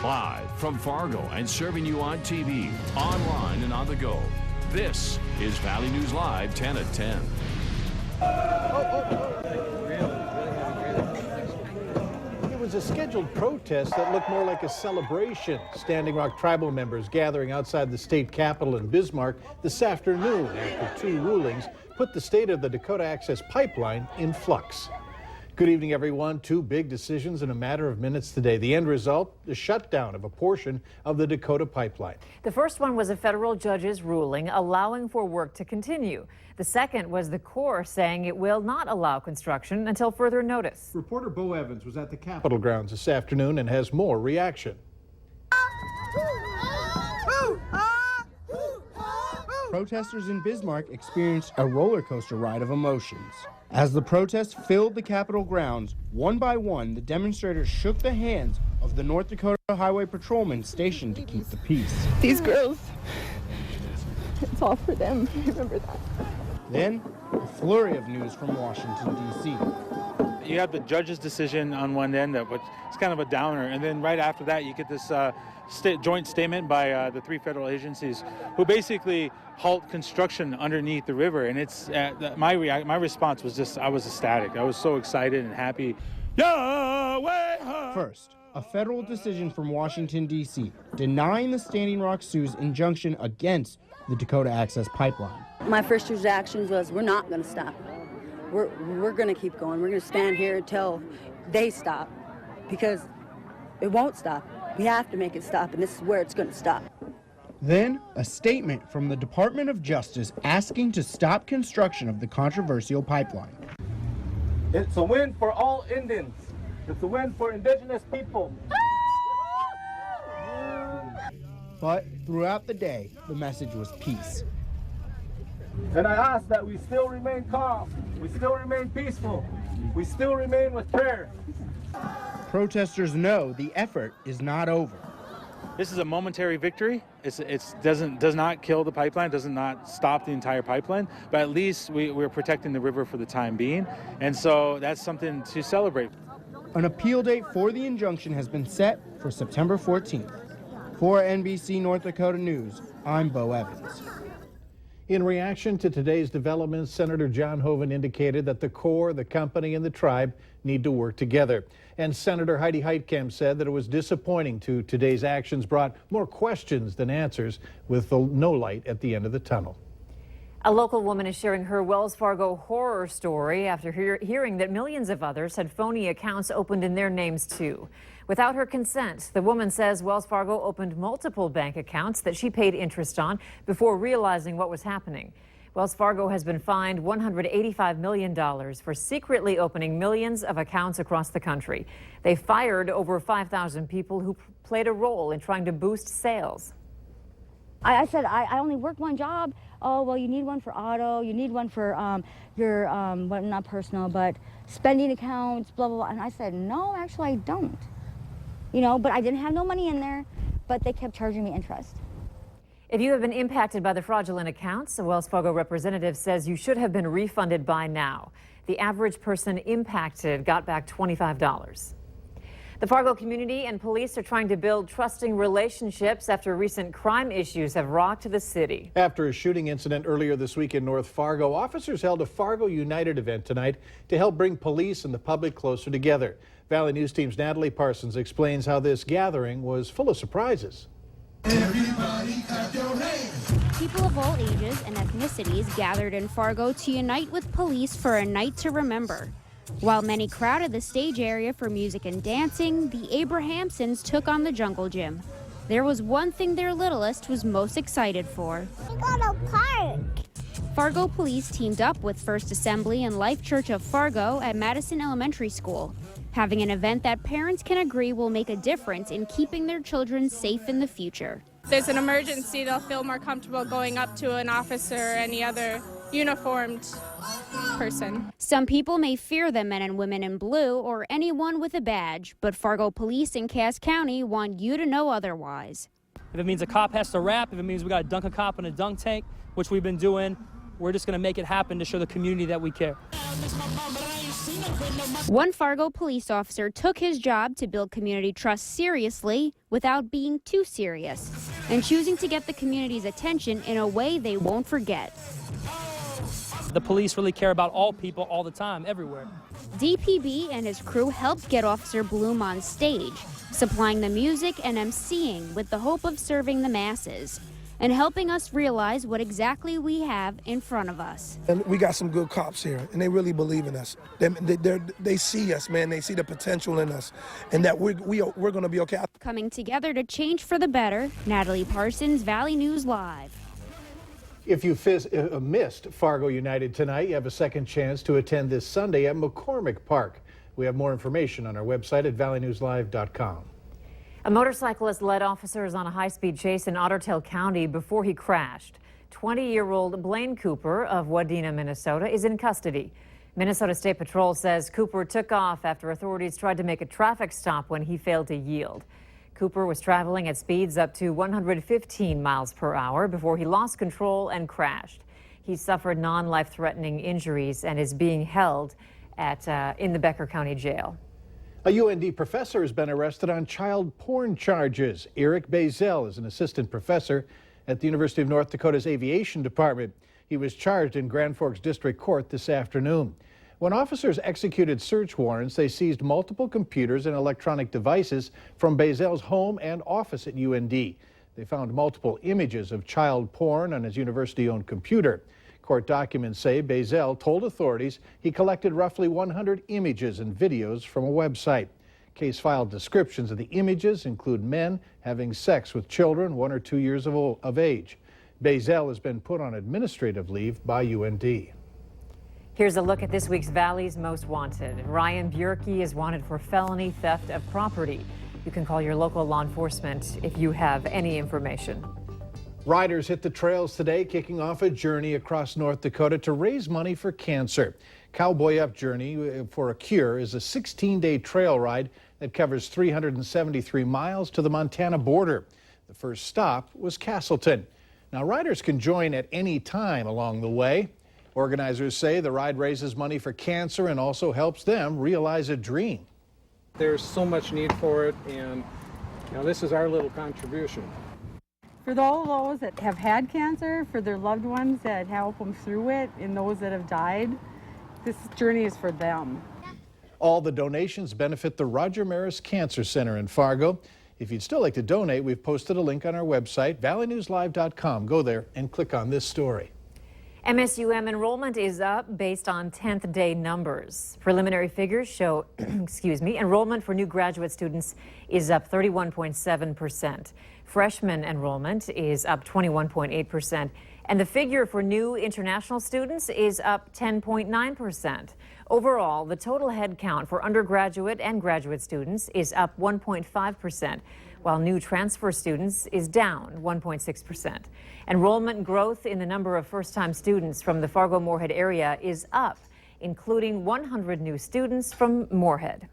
Live from Fargo and serving you on TV, online, and on the go. This is Valley News Live 10 at 10. It was a scheduled protest that looked more like a celebration. Standing Rock tribal members gathering outside the state capitol in Bismarck this afternoon after two rulings put the state of the Dakota Access Pipeline in flux. Good evening, everyone. Two big decisions in a matter of minutes today. The end result, the shutdown of a portion of the Dakota pipeline. The first one was a federal judge's ruling allowing for work to continue. The second was the Corps saying it will not allow construction until further notice. Reporter Bo Evans was at the Capitol grounds this afternoon and has more reaction. Protesters in Bismarck experienced a roller coaster ride of emotions. As the protests filled the Capitol grounds, one by one, the demonstrators shook the hands of the North Dakota Highway Patrolmen stationed to keep the peace. These girls, it's all for them. Remember that. Then, a flurry of news from Washington, D.C. You have the judge's decision on one end, which is kind of a downer, and then right after that, you get this joint statement by the three federal agencies who basically halt construction underneath the river. And it's my response was just, I was ecstatic. I was so excited and happy. Yahweh! First, a federal decision from Washington, D.C. denying the Standing Rock Sioux's injunction against the Dakota Access Pipeline. My first reaction was, we're not going to stop. We're going to keep going. We're going to stand here until they stop, because it won't stop. We have to make it stop, and this is where it's going to stop. Then, a statement from the Department of Justice asking to stop construction of the controversial pipeline. It's a win for all Indians. It's a win for indigenous people. But throughout the day, the message was peace. And I ask that we still remain calm, we still remain peaceful, we still remain with prayer. Protesters know the effort is not over. This is a momentary victory. It does not kill the pipeline, does not stop the entire pipeline, but at least we're protecting the river for the time being, and so that's something to celebrate. An appeal date for the injunction has been set for September 14th. For NBC North Dakota News, I'm Bo Evans. In reaction to today's developments, Senator John Hoeven indicated that the Corps, the company, and the tribe need to work together. And Senator Heidi Heitkamp said that it was disappointing today's actions brought more questions than answers, with no light at the end of the tunnel. A local woman is sharing her Wells Fargo horror story after hearing that millions of others had phony accounts opened in their names too. Without her consent, the woman says Wells Fargo opened multiple bank accounts that she paid interest on before realizing what was happening. Wells Fargo has been fined $185 million for secretly opening millions of accounts across the country. They fired over 5,000 people who played a role in trying to boost sales. I said, I only work one job. Oh, well, you need one for auto, you need one for your, well, not personal, but spending accounts, blah, blah, blah. And I said, no, actually, I don't. You know, but I didn't have no money in there, but they kept charging me interest. If you have been impacted by the fraudulent accounts, a Wells Fargo representative says you should have been refunded by now. The average person impacted got back $25. The Fargo community and police are trying to build trusting relationships after recent crime issues have rocked the city. After a shooting incident earlier this week in North Fargo, officers held a Fargo United event tonight to help bring police and the public closer together. Valley News Team's Natalie Parsons explains how this gathering was full of surprises. Everybody clap your hands. People of all ages and ethnicities gathered in Fargo to unite with police for a night to remember. While many crowded the stage area for music and dancing, the Abrahamsons took on the jungle gym. There was one thing their littlest was most excited for. We got a park. Fargo police teamed up with First Assembly and Life Church of Fargo at Madison Elementary School, having an event that parents can agree will make a difference in keeping their children safe in the future. If there's an emergency, they'll feel more comfortable going up to an officer or any other uniformed person. Some people may fear the men and women in blue or anyone with a badge, but Fargo police in Cass County want you to know otherwise. If it means a cop has to rap, if it means we got to dunk a cop in a dunk tank, which we've been doing, we're just going to make it happen to show the community that we care. One Fargo police officer took his job to build community trust seriously without being too serious and choosing to get the community's attention in a way they won't forget. The police really care about all people all the time, everywhere. DPB and his crew helped get Officer Bloom on stage, supplying the music and emceeing with the hope of serving the masses and helping us realize what exactly we have in front of us. And we got some good cops here, and they really believe in us. They see us, man. They see the potential in us, and that we're going to be okay. Coming together to change for the better, Natalie Parsons, Valley News Live. If you missed Fargo United tonight, you have a second chance to attend this Sunday at McCormick Park. We have more information on our website at valleynewslive.com. A motorcyclist led officers on a high-speed chase in Otter Tail County before he crashed. 20-year-old Blaine Cooper of Wadena, Minnesota, is in custody. Minnesota State Patrol says Cooper took off after authorities tried to make a traffic stop when he failed to yield. Cooper was traveling at speeds up to 115 miles per hour before he lost control and crashed. He suffered non-life-threatening injuries and is being held in the Becker County Jail. A UND professor has been arrested on child porn charges. Eric Bazel is an assistant professor at the University of North Dakota's Aviation Department. He was charged in Grand Forks District Court this afternoon. When officers executed search warrants, they seized multiple computers and electronic devices from Bazel's home and office at UND. They found multiple images of child porn on his university-owned computer. Court documents say Bazel told authorities he collected roughly 100 images and videos from a website. Case file descriptions of the images include men having sex with children 1 or 2 years of age. Bazel has been put on administrative leave by UND. Here's a look at this week's Valley's Most Wanted. Ryan Bjerke is wanted for felony theft of property. You can call your local law enforcement if you have any information. Riders hit the trails today, kicking off a journey across North Dakota to raise money for cancer. Cowboy Up Journey for a Cure is a 16-day trail ride that covers 373 miles to the Montana border. The first stop was Castleton. Now, riders can join at any time along the way. Organizers say the ride raises money for cancer and also helps them realize a dream. There's so much need for it, and this is our little contribution. For all those that have had cancer, for their loved ones that help them through it, and those that have died, this journey is for them. All the donations benefit the Roger Maris Cancer Center in Fargo. If you'd still like to donate, we've posted a link on our website, valleynewslive.com. Go there and click on this story. MSUM enrollment is up based on 10th day numbers. Preliminary figures show, enrollment for new graduate students is up 31.7%. Freshman enrollment is up 21.8%. And the figure for new international students is up 10.9%. Overall, the total head count for undergraduate and graduate students is up 1.5%. while new transfer students is down 1.6%. Enrollment growth in the number of first-time students from the Fargo-Moorhead area is up, including 100 new students from Moorhead.